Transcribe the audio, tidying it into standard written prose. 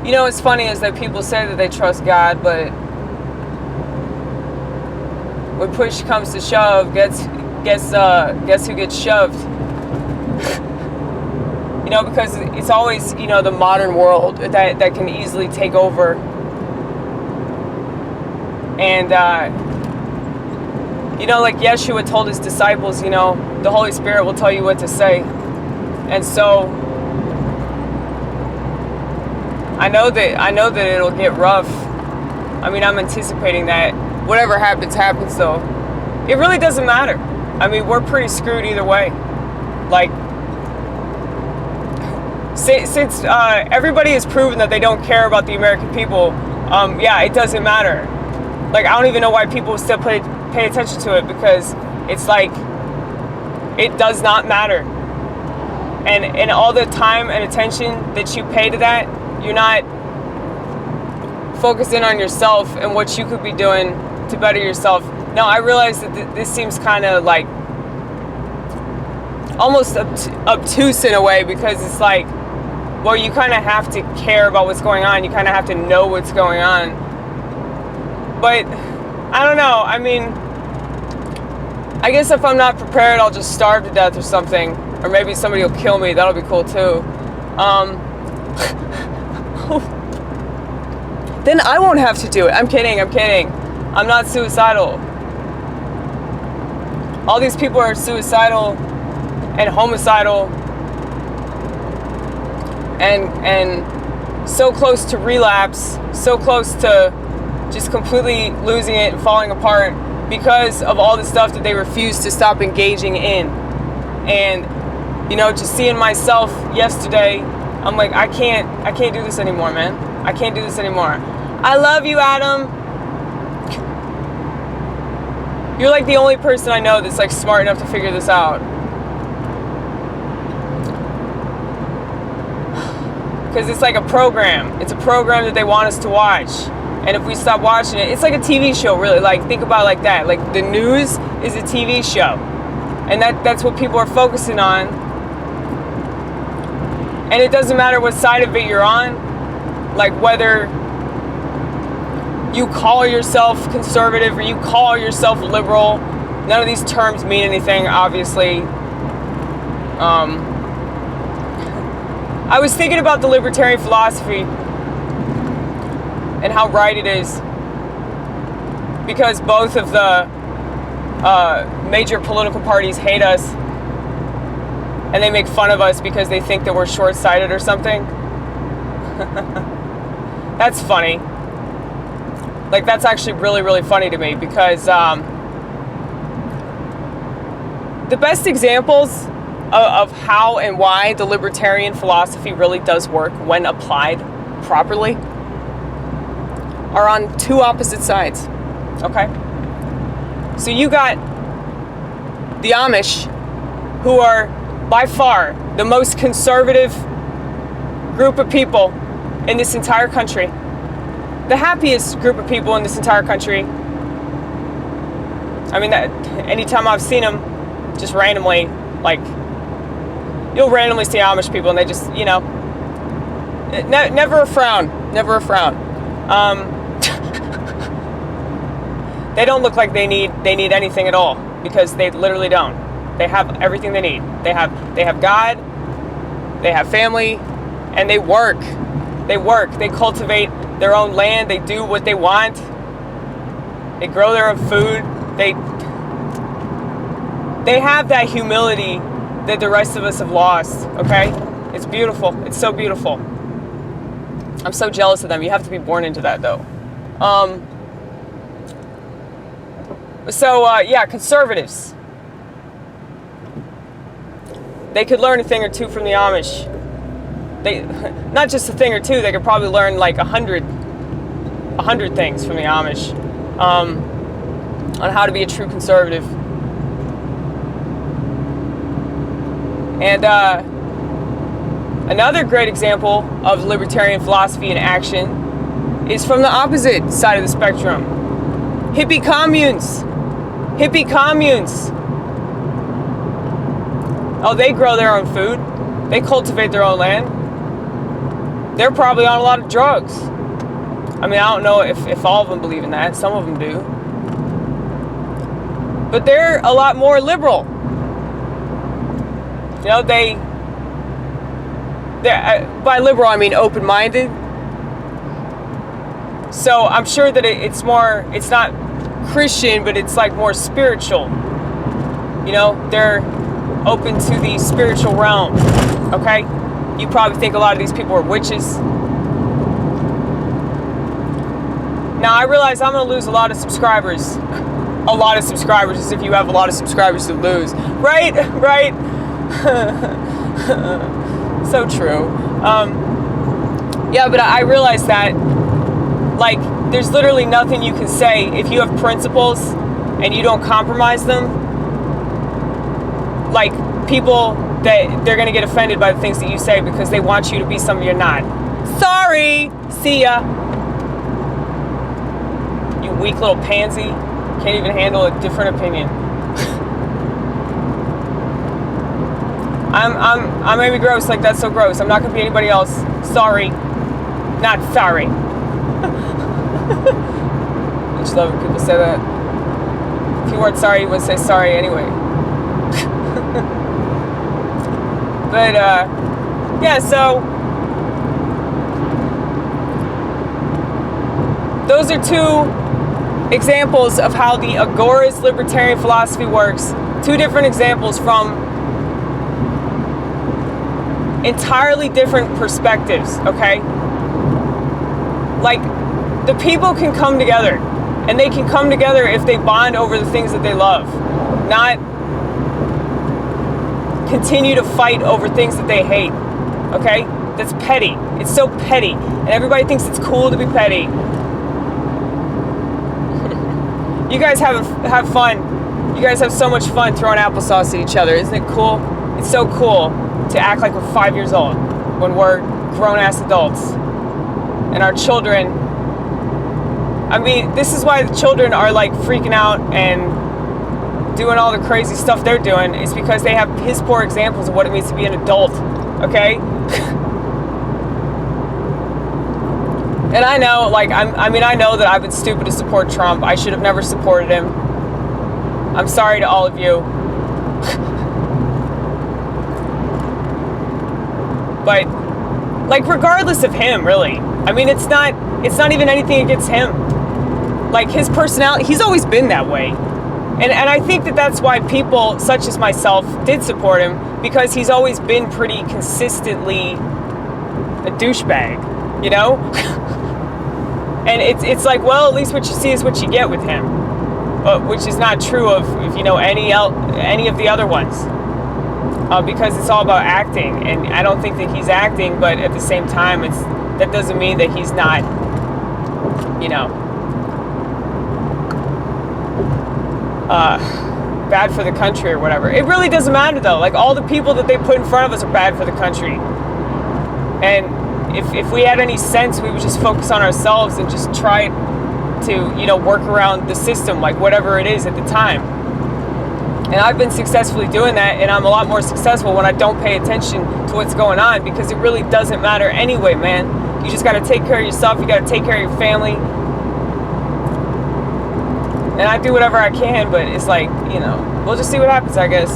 You know, what's funny is that people say that they trust God, but when push comes to shove, guess who gets shoved? You know, because it's always, you know, the modern world that can easily take over. And, you know, like Yeshua told his disciples, you know, the Holy Spirit will tell you what to say. And so, I know that it'll get rough. I mean, I'm anticipating that. Whatever happens, happens, though. It really doesn't matter. I mean, we're pretty screwed either way. Like, since everybody has proven that they don't care about the American people, yeah, it doesn't matter. Like, I don't even know why people still pay attention to it, because it's like, it does not matter. And all the time and attention that you pay to that, you're not focusing on yourself and what you could be doing to better yourself. Now, I realize that this seems kind of like almost obtuse in a way, because it's like, well, you kind of have to care about what's going on. You kind of have to know what's going on. But I don't know. I mean, I guess if I'm not prepared, I'll just starve to death or something. Or maybe somebody will kill me. That'll be cool too. Then I won't have to do it. I'm kidding. I'm not suicidal. All these people are suicidal and homicidal and so close to relapse, so close to just completely losing it and falling apart because of all the stuff that they refuse to stop engaging in. And, you know, just seeing myself yesterday, I'm like, I can't do this anymore, man. I can't do this anymore. I love you, Adam. You're like the only person I know that's like smart enough to figure this out. Because it's like a program. It's a program that they want us to watch. And if we stop watching it, it's like a TV show, really. Like, think about it like that. Like, the news is a TV show. And that's what people are focusing on. And it doesn't matter what side of it you're on. Like, whether you call yourself conservative or you call yourself liberal. None of these terms mean anything, obviously. I was thinking about the libertarian philosophy and how right it is, because both of the major political parties hate us and they make fun of us because they think that we're short-sighted or something. That's funny. Like, that's actually really, really funny to me, because the best examples of how and why the libertarian philosophy really does work when applied properly are on two opposite sides, okay? So you got the Amish, who are by far the most conservative group of people in this entire country. The happiest group of people in this entire country. I mean, anytime I've seen them, just randomly, like, you'll randomly see Amish people and they just, you know, never a frown, never a frown. They don't look like they need anything at all, because they literally don't. They have everything they need. They have God, they have family, and they work. They work. They cultivate their own land. They do what they want. They grow their own food. They have that humility that the rest of us have lost, okay? It's beautiful. It's so beautiful. I'm so jealous of them. You have to be born into that, though. Yeah, conservatives. They could learn a thing or two from the Amish. Not just a thing or two, they could probably learn like 100 things from the Amish on how to be a true conservative. And another great example of libertarian philosophy in action is from the opposite side of the spectrum. Hippie communes. Hippie communes. Oh, they grow their own food. They cultivate their own land. they're probably on a lot of drugs. I mean, I don't know if all of them believe in that. Some of them do. But they're a lot more liberal. You know, they're by liberal, I mean open-minded. So I'm sure that it's not Christian, but it's like more spiritual. You know, they're open to the spiritual realm. Okay? You probably think a lot of these people are witches. Now, I realize I'm going to lose a lot of subscribers. A lot of subscribers, as if you have a lot of subscribers to lose. Right? Right? So true. Yeah, but I realize that, like, there's literally nothing you can say if you have principles and you don't compromise them. Like, people, they're going to get offended by the things that you say because they want you to be something you're not. Sorry! See ya! You weak little pansy. Can't even handle a different opinion. I'm maybe gross, like that's so gross. I'm not gonna be anybody else. Sorry. Not sorry. I just love when people say that. If you weren't sorry, you would say sorry anyway. But yeah, so those are two examples of how the agorist libertarian philosophy works. Two different examples from entirely different perspectives, okay? Like, the people can come together, and they can come together if they bond over the things that they love, not continue to fight over things that they hate, okay? That's petty. It's so petty, and everybody thinks it's cool to be petty. You guys have fun. You guys have so much fun throwing applesauce at each other. Isn't it cool? It's so cool to act like we're 5 years old when we're grown-ass adults. And our children, I mean, this is why the children are like freaking out and doing all the crazy stuff they're doing, is because they have piss poor examples of what it means to be an adult, okay? And I know, like, I know that I've been stupid to support Trump. I should have never supported him. I'm sorry to all of you. But, like, regardless of him, really. I mean, it's not even anything against him. Like, his personality, he's always been that way. And I think that that's why people, such as myself, did support him, because he's always been pretty consistently a douchebag, you know? And it's like, well, at least what you see is what you get with him. Which is not true of, if you know, any of the other ones. Because it's all about acting, and I don't think that he's acting, but at the same time, that doesn't mean that he's not, you know, bad for the country or whatever. It really doesn't matter, though. Like, all the people that they put in front of us are bad for the country. And if we had any sense, we would just focus on ourselves and just try to, you know, work around the system, like whatever it is at the time. And I've been successfully doing that, and I'm a lot more successful when I don't pay attention to what's going on, because it really doesn't matter anyway, man. You just got to take care of yourself. You got to take care of your family. And I do whatever I can, but it's like, you know, we'll just see what happens, I guess.